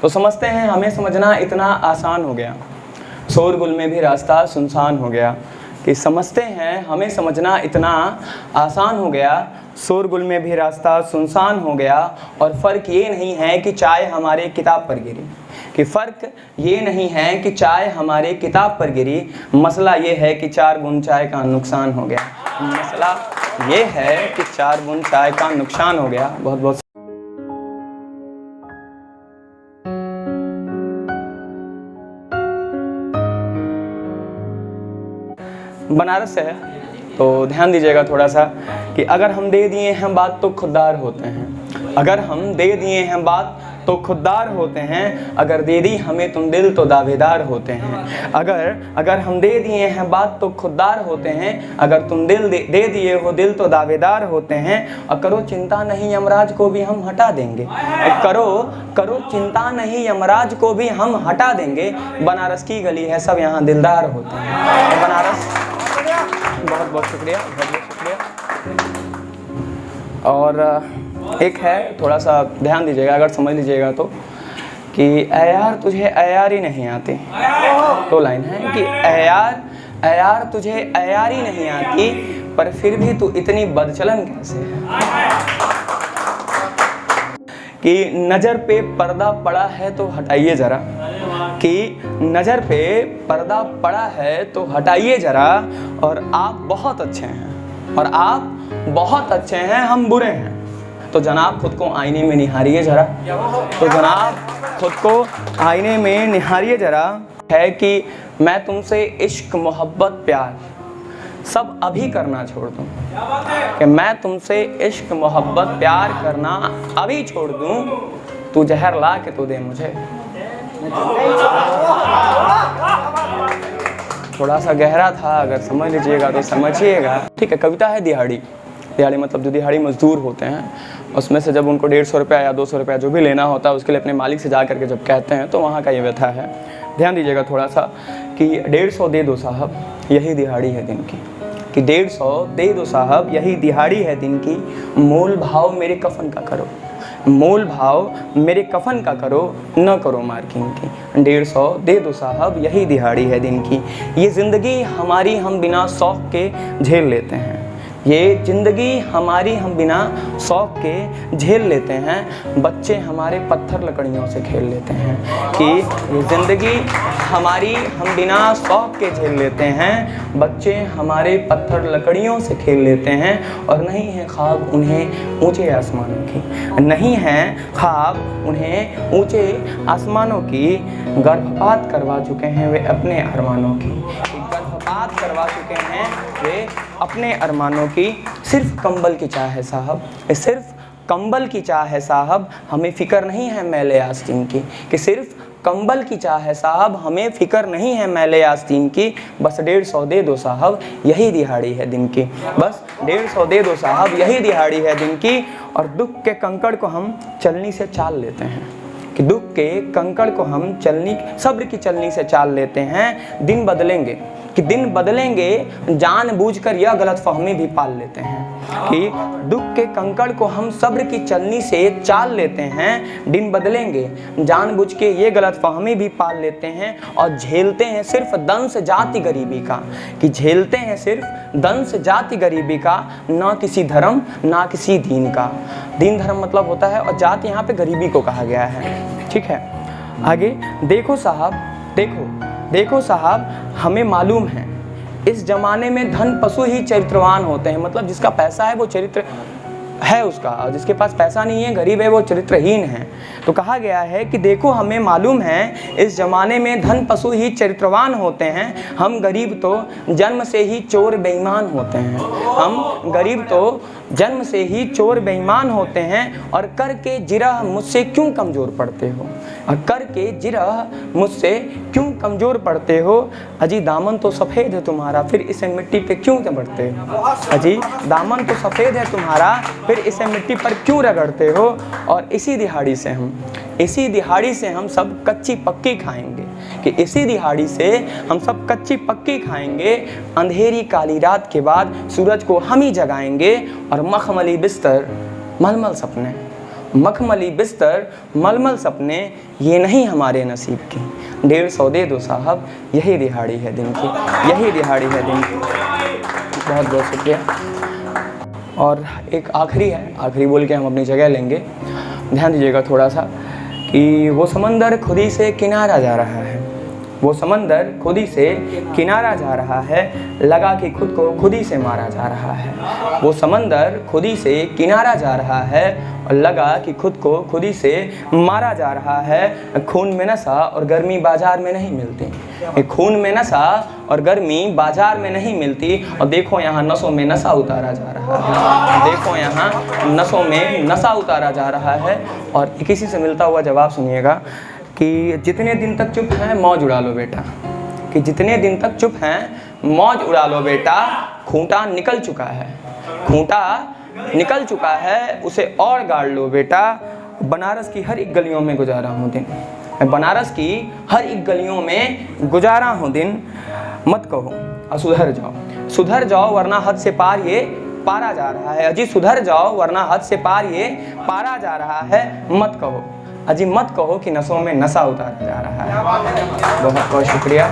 तो समझते हैं हमें समझना इतना आसान हो गया, शोरगुल में भी रास्ता सुनसान हो गया। कि समझते हैं हमें समझना इतना आसान हो गया, शोरगुल में भी रास्ता सुनसान हो गया। और फ़र्क ये नहीं है कि चाय हमारे किताब पर गिरी, कि फ़र्क ये नहीं है कि चाय हमारे किताब पर गिरी, मसला ये है कि 4 बूंद चाय का नुकसान हो गया। मसला ये है कि 4 बूंद चाय का नुकसान हो गया। बहुत बहुत बनारस है तो ध्यान दीजिएगा थोड़ा सा कि अगर हम दे दिए हैं बात तो खुददार होते हैं, अगर हम दे दिए हैं बात तो खुददार होते हैं, अगर दे दी हमें तुम दिल तो दावेदार होते हैं। अगर हम दे दिए हैं बात तो खुददार होते हैं, अगर तुम दिल दे दिए हो दिल तो दावेदार होते हैं। और करो चिंता नहीं यमराज को भी हम हटा देंगे, करो चिंता नहीं यमराज को भी हम हटा देंगे। बनारस की गली है सब यहाँ दिलदार होते हैं। बनारस बहुत बहुत शुक्रिया, बहुत बहुत शुक्रिया। और एक है, थोड़ा सा ध्यान दीजिएगा, अगर समझ लीजिएगा तो, कि ऐ यार तुझे ऐ यारी नहीं आती। तो लाइन है कि ऐ यार तुझे ऐ यारी नहीं आती, पर फिर भी तू इतनी बदचलन कैसे है। कि नज़र पे पर्दा पड़ा है तो हटाइए ज़रा, कि नज़र पे पर्दा पड़ा है तो हटाइए ज़रा। और आप बहुत अच्छे हैं, और आप बहुत अच्छे हैं, हम बुरे हैं। तो जनाब खुद को आईने में निहारिए ज़रा, तो जनाब खुद को आईने में निहारिए ज़रा। है कि मैं तुमसे इश्क मोहब्बत प्यार सब अभी करना छोड़ दूँ, कि मैं तुमसे इश्क मोहब्बत प्यार करना अभी छोड़ दूँ। तू जहर ला के तू दे मुझे। थोड़ा सा गहरा था, अगर समझ लीजिएगा तो समझिएगा। ठीक है, कविता है दिहाड़ी। दिहाड़ी मतलब जो दिहाड़ी मजदूर होते हैं, उसमें से जब उनको 150 रुपया या 200 रुपया जो भी लेना होता है, उसके लिए अपने मालिक से जा करके जब कहते हैं, तो वहाँ का ये व्यथा है। ध्यान दीजिएगा थोड़ा सा कि 150 दे दो साहब यही दिहाड़ी है दिन की, कि 150 दे दो साहब यही दिहाड़ी है दिन की। मोल भाव मेरे कफन का करो, मोल भाव मेरे कफन का करो, न करो मार्किंग की। 150 दे दो साहब यही दिहाड़ी है दिन की। ये ज़िंदगी हमारी हम बिना शौक़ के झेल लेते हैं, ये ज़िंदगी हमारी हम बिना शौक़ के झेल लेते हैं। बच्चे हमारे पत्थर लकड़ियों से खेल लेते हैं, कि ये ज़िंदगी हमारी हम बिना शौक़ के झेल लेते हैं। बच्चे हमारे पत्थर लकड़ियों से खेल लेते हैं। और नहीं है ख्वाब उन्हें ऊंचे आसमानों की, नहीं है ख्वाब उन्हें ऊंचे आसमानों की। गर्भपात करवा चुके हैं वे अपने अरमानों की, गर्भपात करवा चुके हैं वे अपने अरमानों की। सिर्फ कंबल की चाह है साहब, सिर्फ कंबल की चाह है साहब, हमें फ़िक्र नहीं है मैले आस्तीन की। कि सिर्फ कंबल की चाह है साहब, हमें फ़िक्र नहीं है मैले आस्तीन की। बस 150 दे दो साहब यही दिहाड़ी है दिन की, बस 150 दे दो साहब यही दिहाड़ी है दिन की। और दुख के कंकड़ को हम चलनी से चाल लेते हैं, कि दुख के कंकड़ को हम सब्र की चलनी से चाल लेते हैं। दिन बदलेंगे, कि दिन बदलेंगे जानबूझकर यह गलतफहमी भी पाल लेते हैं, कि दुख के कंकड़ को हम सब्र की चलनी से चाल लेते हैं। दिन बदलेंगे जानबूझ के ये गलतफहमी भी पाल लेते हैं। और झेलते हैं सिर्फ दंश जाति गरीबी का, कि झेलते हैं सिर्फ दंश जाति गरीबी का, ना किसी धर्म ना किसी दीन का। दीन धर्म मतलब होता है, और जाति यहाँ पे गरीबी को कहा गया है। ठीक है, आगे देखो साहब, देखो साहब, हमें मालूम है इस ज़माने में धन पशु ही चरित्रवान होते हैं। मतलब जिसका पैसा है वो चरित्र है उसका, और जिसके पास पैसा नहीं है, गरीब है, वो चरित्रहीन है। तो कहा गया है कि देखो हमें मालूम है इस ज़माने में धन पशु ही चरित्रवान होते हैं। हम गरीब तो जन्म से ही चोर बेईमान होते हैं, हम गरीब तो जन्म से ही चोर बेईमान होते हैं। और करके जिरह मुझसे क्यों कमज़ोर पड़ते हो, और करके जिरह मुझसे क्यों कमज़ोर पड़ते हो। अजी दामन तो सफ़ेद है तुम्हारा, फिर इसे मिट्टी पे क्यों रगड़ते हो। अजी दामन तो सफ़ेद है तुम्हारा, फिर इसे मिट्टी पर क्यों रगड़ते हो। और इसी दिहाड़ी से हम सब कच्ची पक्की खाएंगे, कि इसी दिहाड़ी से हम सब कच्ची पक्की खाएंगे। अंधेरी काली रात के बाद सूरज को हम ही जगाएंगे। और मखमली बिस्तर मलमल सपने, मखमली बिस्तर मलमल सपने, ये नहीं हमारे नसीब की। 150 दे दो साहब, यही दिहाड़ी है दिन की, यही दिहाड़ी है दिन की। बहुत बहुत शुक्रिया। और एक आखिरी है, आखिरी बोल के हम अपनी जगह लेंगे। ध्यान दीजिएगा थोड़ा सा कि वो समंदर खुद ही से किनारा जा रहा है, वो समंदर खुद ही से किनारा जा रहा है, लगा कि खुद को खुद ही से मारा जा रहा है। वो समंदर खुद ही से किनारा जा रहा है और लगा कि खुद को खुद ही से मारा जा रहा है। खून में नशा और गर्मी बाजार में नहीं मिलती, खून में नशा और गर्मी बाजार में नहीं मिलती। और देखो यहाँ नसों में नशा उतारा जा रहा है, देखो यहाँ नसों में नशा उतारा जा रहा है। और किसी से मिलता हुआ जवाब सुनिएगा कि जितने दिन तक चुप हैं मौज उड़ा लो बेटा, कि जितने दिन तक चुप हैं मौज उड़ा लो बेटा। खूंटा निकल चुका है, खूंटा निकल चुका है, उसे और गाड़ लो बेटा। बनारस की हर एक गलियों में गुजारा हूँ दिन, मैं बनारस की हर एक गलियों में गुजारा हूँ दिन। मत कहो और सुधर जाओ, सुधर जाओ वरना हद से पार ये पारा जा रहा है। अजी सुधर जाओ वरना हद से पार ये पारा जा रहा है। मत कहो अजी, मत कहो कि नसों में नशा उतारा जा रहा है। बहुत बहुत शुक्रिया।